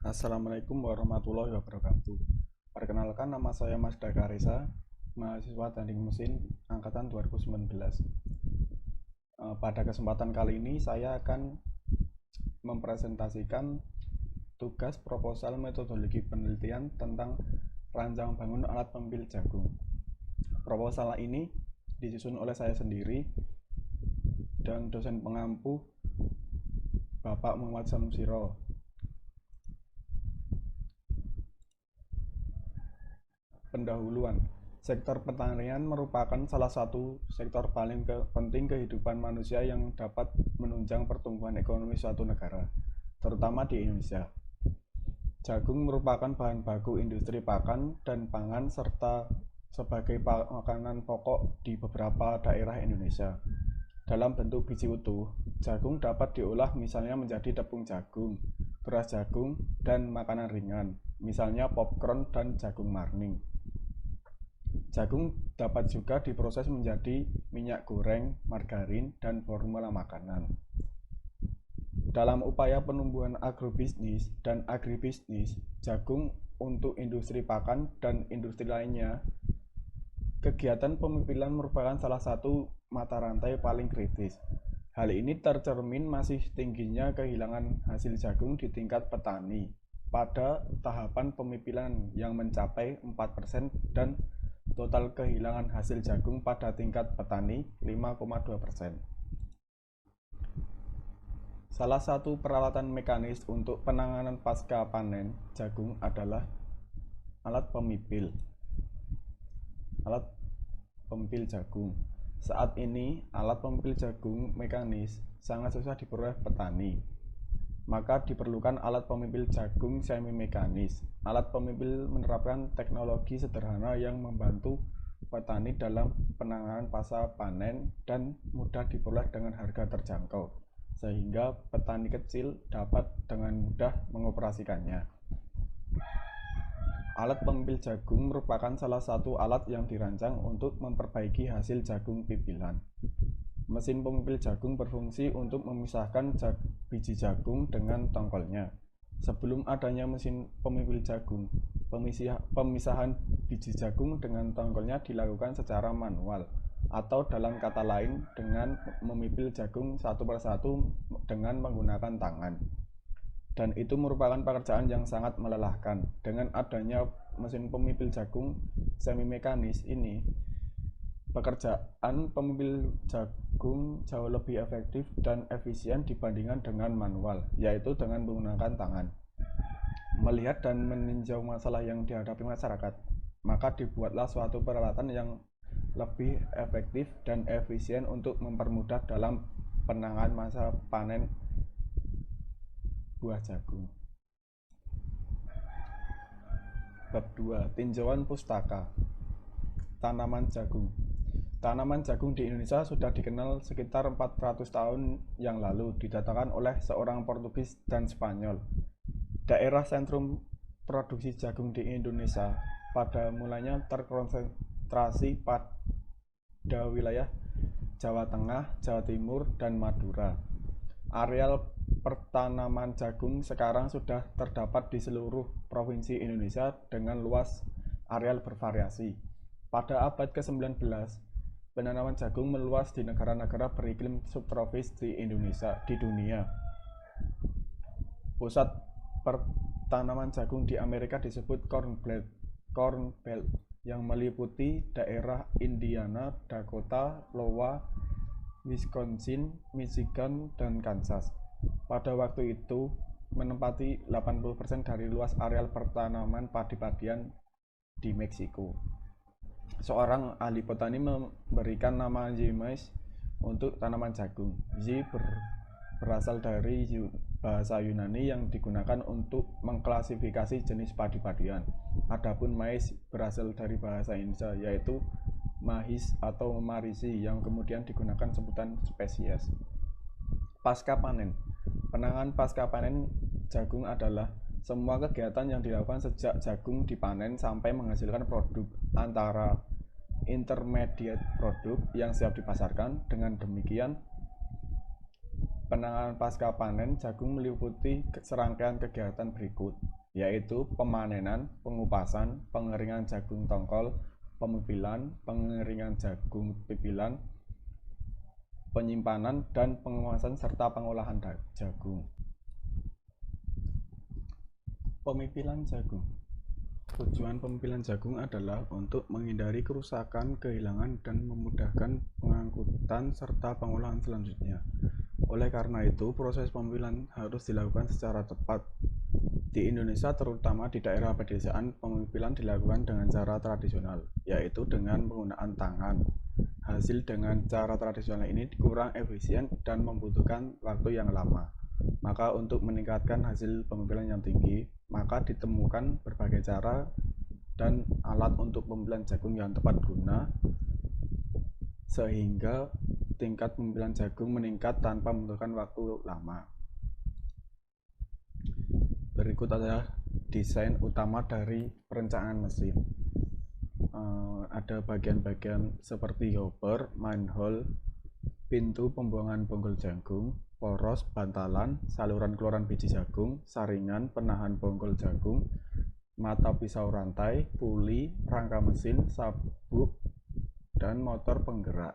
Assalamualaikum warahmatullahi wabarakatuh. Perkenalkan, nama saya Mas Daka Reza, mahasiswa Teknik Mesin angkatan 2019. Pada kesempatan kali ini saya akan mempresentasikan tugas proposal metodologi penelitian tentang rancang bangun alat pemipil jagung. Proposal ini disusun oleh saya sendiri dan dosen pengampu Bapak Muhammad Samsiro. Pendahuluan. Sektor pertanian merupakan salah satu sektor paling penting kehidupan manusia yang dapat menunjang pertumbuhan ekonomi suatu negara, terutama di Indonesia. Jagung merupakan bahan baku industri pakan dan pangan serta sebagai makanan pokok di beberapa daerah Indonesia. Dalam bentuk biji utuh, jagung dapat diolah misalnya menjadi tepung jagung, beras jagung, dan makanan ringan, misalnya popcorn dan jagung marning. Jagung dapat juga diproses menjadi minyak goreng, margarin, dan formula makanan. Dalam upaya penumbuhan agrobisnis dan agribisnis, jagung untuk industri pakan dan industri lainnya, kegiatan pemipilan merupakan salah satu mata rantai paling kritis. Hal ini tercermin masih tingginya kehilangan hasil jagung di tingkat petani pada tahapan pemipilan yang mencapai 4% dan total kehilangan hasil jagung pada tingkat petani 5,2%. Salah satu peralatan mekanis untuk penanganan pasca panen jagung adalah alat pemipil. Alat pemipil jagung. Saat ini, alat pemipil jagung mekanis sangat susah diperoleh petani. Maka diperlukan alat pemipil jagung semi mekanis. Alat pemipil menerapkan teknologi sederhana yang membantu petani dalam penanganan pasca panen dan mudah diperoleh dengan harga terjangkau, sehingga petani kecil dapat dengan mudah mengoperasikannya. Alat pemipil jagung merupakan salah satu alat yang dirancang untuk memperbaiki hasil jagung pipilan. Mesin pemipil jagung berfungsi untuk memisahkan biji jagung dengan tongkolnya. Sebelum adanya mesin pemipil jagung, pemisahan biji jagung dengan tongkolnya dilakukan secara manual, atau dalam kata lain dengan memipil jagung satu persatu dengan menggunakan tangan. Dan itu merupakan pekerjaan yang sangat melelahkan. Dengan adanya mesin pemipil jagung semi mekanis ini, pekerjaan pemipil jagung jauh lebih efektif dan efisien dibandingkan dengan manual, yaitu dengan menggunakan tangan. Melihat dan meninjau masalah yang dihadapi masyarakat, maka dibuatlah suatu peralatan yang lebih efektif dan efisien untuk mempermudah dalam penanganan masa panen buah jagung. Bab 2. Tinjauan pustaka. Tanaman jagung. Tanaman jagung di Indonesia sudah dikenal sekitar 400 tahun yang lalu, didatakan oleh seorang Portugis dan Spanyol. Daerah sentrum produksi jagung di Indonesia pada mulanya terkonsentrasi pada wilayah Jawa Tengah, Jawa Timur, dan Madura. Areal pertanaman jagung sekarang sudah terdapat di seluruh provinsi Indonesia dengan luas areal bervariasi. Pada abad ke-19, penanaman jagung meluas di negara-negara beriklim subtropis di dunia. Pusat pertanaman jagung di Amerika disebut Corn Belt yang meliputi daerah Indiana, Dakota, Iowa, Wisconsin, Michigan, dan Kansas. Pada waktu itu menempati 80% dari luas areal pertanaman padi-padian di Meksiko. Seorang ahli botani memberikan nama Zymais untuk tanaman jagung. Berasal dari bahasa Yunani yang digunakan untuk mengklasifikasi jenis padi-padian. Adapun mais berasal dari bahasa Indonesia, yaitu mahis atau marisi, yang kemudian digunakan sebutan spesies. Pasca panen. Penanganan pasca panen jagung adalah semua kegiatan yang dilakukan sejak jagung dipanen sampai menghasilkan produk antara intermediate produk yang siap dipasarkan. Dengan demikian, Penanganan pasca panen jagung meliputi serangkaian kegiatan berikut, yaitu pemanenan, pengupasan, pengeringan jagung tongkol, pemupilan, pengeringan jagung pipilan, penyimpanan, dan pengemasan serta pengolahan jagung. Pemipilan jagung. Tujuan pemipilan jagung adalah untuk menghindari kerusakan, kehilangan, dan memudahkan pengangkutan serta pengolahan selanjutnya. Oleh karena itu, proses pemipilan harus dilakukan secara tepat. Di Indonesia, terutama di daerah pedesaan, pemipilan dilakukan dengan cara tradisional, yaitu dengan menggunakan tangan. Hasil dengan cara tradisional ini kurang efisien dan membutuhkan waktu yang lama. Maka untuk meningkatkan hasil pemipilan yang tinggi, maka ditemukan berbagai cara dan alat untuk pemipilan jagung yang tepat guna, sehingga tingkat pemipilan jagung meningkat tanpa membutuhkan waktu lama. Berikut adalah desain utama dari perencanaan mesin. Ada bagian-bagian seperti hopper, manhole, pintu pembuangan bonggol jagung, poros, bantalan, saluran keluaran biji jagung, saringan, penahan bonggol jagung, mata pisau rantai, puli, rangka mesin, sabuk, dan motor penggerak.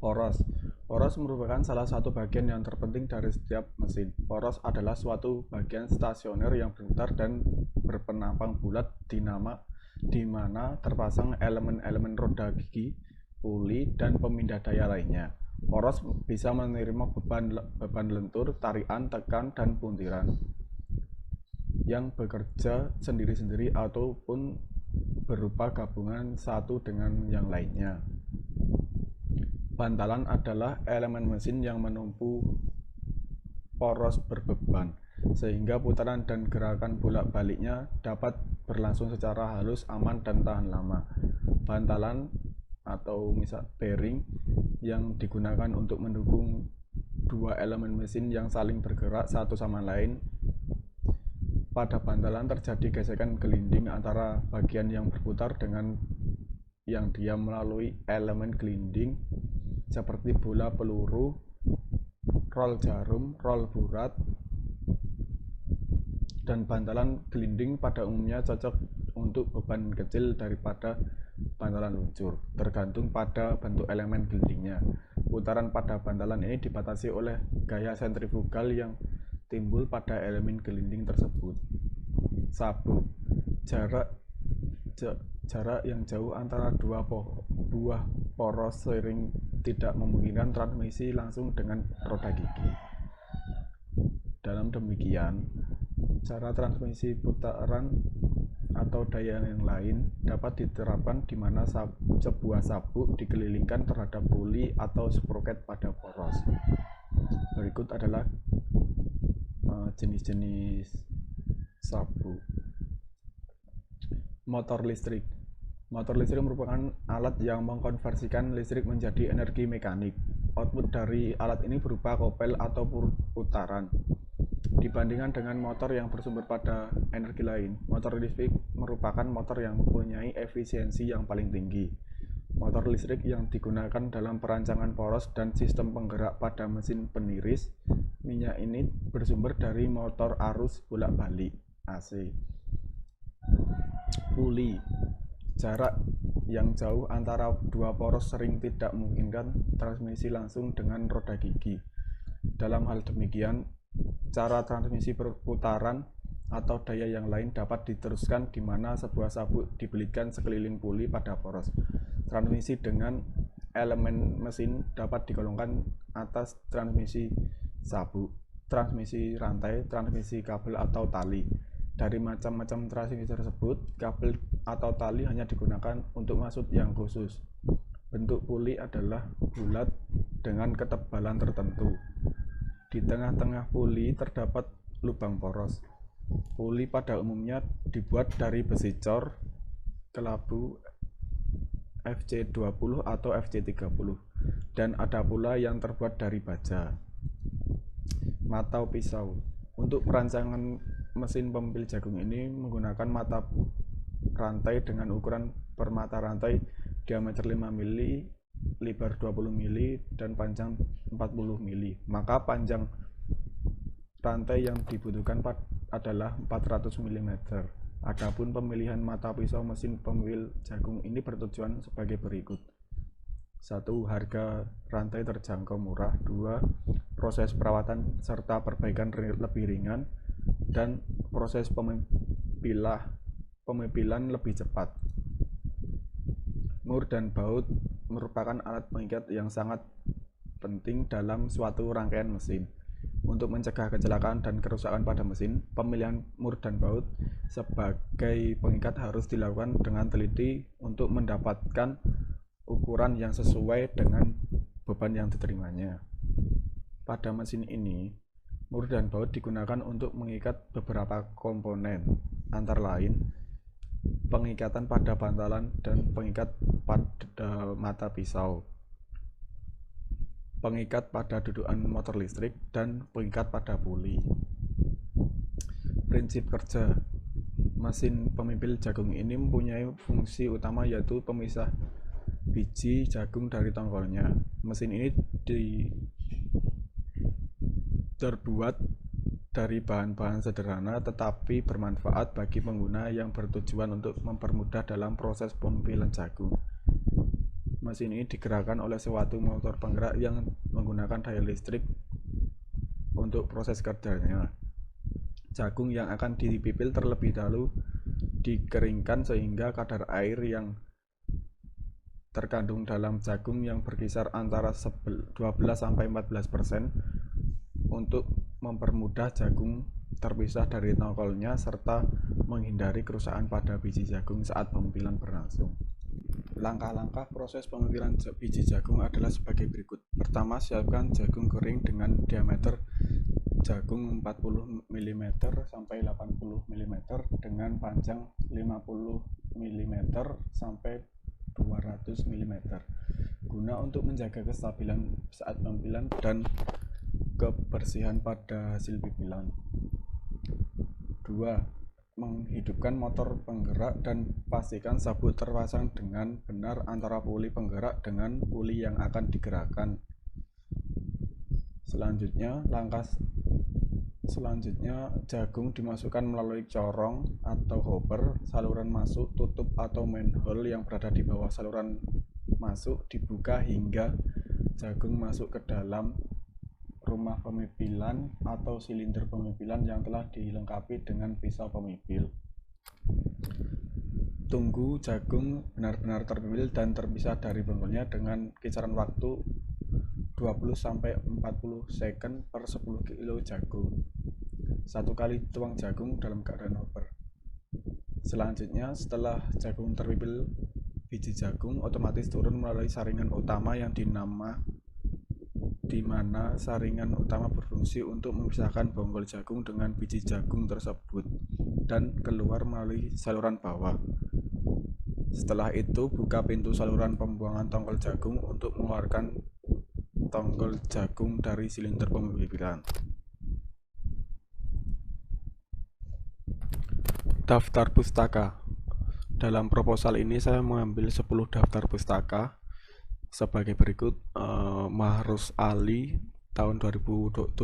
Poros. Poros merupakan salah satu bagian yang terpenting dari setiap mesin. Poros adalah suatu bagian stasioner yang berputar dan berpenampang bulat di mana terpasang elemen-elemen roda gigi, puli, dan pemindah daya lainnya. Poros bisa menerima beban lentur, tarikan, tekan, dan puntiran yang bekerja sendiri-sendiri ataupun berupa gabungan satu dengan yang lainnya. Bantalan adalah elemen mesin yang menumpu poros berbeban, sehingga putaran dan gerakan bolak-baliknya dapat berlangsung secara halus, aman, dan tahan lama. Bantalan atau misal bearing yang digunakan untuk mendukung dua elemen mesin yang saling bergerak satu sama lain. Pada bantalan terjadi gesekan gelinding antara bagian yang berputar dengan yang diam melalui elemen gelinding seperti bola peluru, rol jarum, rol burat, dan bantalan gelinding pada umumnya cocok untuk beban kecil daripada bantalan luncur, tergantung pada bentuk elemen gelindingnya. Putaran pada bantalan ini dibatasi oleh gaya sentrifugal yang timbul pada elemen gelinding tersebut. Sabuk. Jarak yang jauh antara dua buah poros sering tidak memungkinkan transmisi langsung dengan roda gigi. Dalam demikian, cara transmisi putaran atau daya yang lain dapat diterapkan di mana sebuah sabuk dikelilingkan terhadap puli atau sproket pada poros. Berikut adalah jenis-jenis sabuk. Motor listrik. Motor listrik merupakan alat yang mengkonversikan listrik menjadi energi mekanik. Output dari alat ini berupa kopel atau putaran. Dibandingkan dengan motor yang bersumber pada energi lain, motor listrik merupakan motor yang mempunyai efisiensi yang paling tinggi. Motor listrik yang digunakan dalam perancangan poros dan sistem penggerak pada mesin peniris minyak ini bersumber dari motor arus bolak-balik AC. Puli. Jarak yang jauh antara dua poros sering tidak memungkinkan transmisi langsung dengan roda gigi. Dalam hal demikian, cara transmisi perputaran atau daya yang lain dapat diteruskan di mana sebuah sabuk dibelitkan sekeliling puli pada poros. Transmisi dengan elemen mesin dapat digolongkan atas transmisi sabuk, transmisi rantai, transmisi kabel atau tali. Dari macam-macam transmisi tersebut, kabel atau tali hanya digunakan untuk maksud yang khusus. Bentuk puli adalah bulat dengan ketebalan tertentu. Di tengah-tengah puli terdapat lubang poros. Puli pada umumnya dibuat dari besi cor, kelabu FC20 atau FC30, dan ada pula yang terbuat dari baja. Mata pisau. Untuk perancangan mesin pemipil jagung ini menggunakan mata rantai dengan ukuran per mata rantai diameter 5 mm lebar 20 mili dan panjang 40 mili. Maka panjang rantai yang dibutuhkan adalah 400 mm. Adapun pemilihan mata pisau mesin pemipil jagung ini bertujuan sebagai berikut. 1. Harga rantai terjangkau murah. 2. Proses perawatan serta perbaikan lebih ringan. Dan proses pemipilan lebih cepat. Mur dan baut merupakan alat pengikat yang sangat penting dalam suatu rangkaian mesin. Untuk mencegah kecelakaan dan kerusakan pada mesin, pemilihan mur dan baut sebagai pengikat harus dilakukan dengan teliti untuk mendapatkan ukuran yang sesuai dengan beban yang diterimanya. Pada mesin ini, mur dan baut digunakan untuk mengikat beberapa komponen, antara lain pengikatan pada bantalan dan pengikat pada mata pisau, pengikat pada dudukan motor listrik, dan pengikat pada puli. Prinsip kerja mesin pemipil jagung ini mempunyai fungsi utama, yaitu pemisah biji jagung dari tongkolnya. Mesin ini terbuat dari bahan-bahan sederhana tetapi bermanfaat bagi pengguna yang bertujuan untuk mempermudah dalam proses pemipilan jagung. Mesin ini digerakkan oleh suatu motor penggerak yang menggunakan daya listrik untuk proses kerjanya. Jagung yang akan dipipil terlebih dahulu dikeringkan sehingga kadar air yang terkandung dalam jagung yang berkisar antara 12–14% untuk mempermudah jagung terpisah dari tongkolnya serta menghindari kerusakan pada biji jagung saat pemipilan berlangsung. Langkah-langkah proses pemipilan biji jagung adalah sebagai berikut. Pertama, siapkan jagung kering dengan diameter jagung 40 mm sampai 80 mm dengan panjang 50 mm sampai 200 mm guna untuk menjaga kestabilan saat pemilihan dan kebersihan pada hasil pipilan. 2. Menghidupkan motor penggerak dan pastikan sabuk terpasang dengan benar antara puli penggerak dengan puli yang akan digerakkan. Selanjutnya, jagung dimasukkan melalui corong atau hopper. Saluran masuk, tutup atau manhole yang berada di bawah saluran masuk dibuka hingga jagung masuk ke dalam rumah pemipilan atau silinder pemipilan yang telah dilengkapi dengan pisau pemipil. Tunggu jagung benar-benar terpipil dan terpisah dari bonggolnya dengan kisaran waktu 20–40 second per 10 kg jagung. 1 kali tuang jagung dalam keadaan hopper. Selanjutnya, setelah jagung terpipil, biji jagung otomatis turun melalui saringan utama yang di mana saringan utama berfungsi untuk memisahkan bonggol jagung dengan biji jagung tersebut dan keluar melalui saluran bawah. Setelah itu, buka pintu saluran pembuangan tongkol jagung untuk mengeluarkan tongkol jagung dari silinder pemipilan. Daftar pustaka. Dalam proposal ini saya mengambil 10 daftar pustaka sebagai berikut. Mahrus Ali tahun 2017,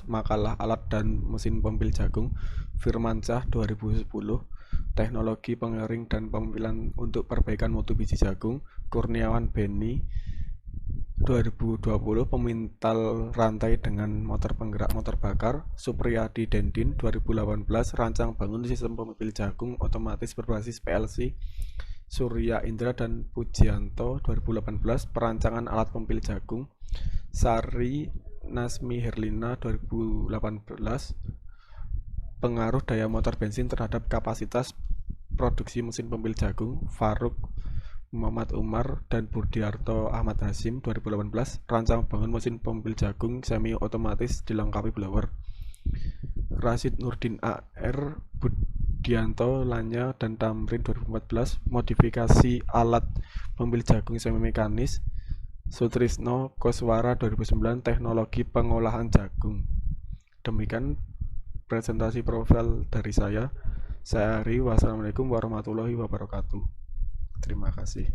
makalah alat dan mesin pemipil jagung. Firmansyah 2010, teknologi pengering dan pemilihan untuk perbaikan mutu biji jagung. Kurniawan Beni 2020, pemintal rantai dengan motor penggerak motor bakar. Supriyadi Dendin 2018, rancang bangun sistem pemipil jagung otomatis berbasis PLC. Surya Indra dan Pujianto 2018, perancangan alat pemipil jagung. Sari Nasmi Herlina 2018, pengaruh daya motor bensin terhadap kapasitas produksi mesin pemipil jagung. Faruk Muhammad Umar dan Burdiarto Ahmad Hasim 2018, rancang bangun mesin pemipil jagung semi otomatis dilengkapi blower. Rasid Nurdin AR, Budianto Lanya dan Tamrin 2014, modifikasi alat pemipil jagung semi mekanis. Sutrisno Koswara 2009, teknologi pengolahan jagung. Demikian presentasi profil dari saya. Saya Ari. Wassalamualaikum warahmatullahi wabarakatuh. Terima kasih.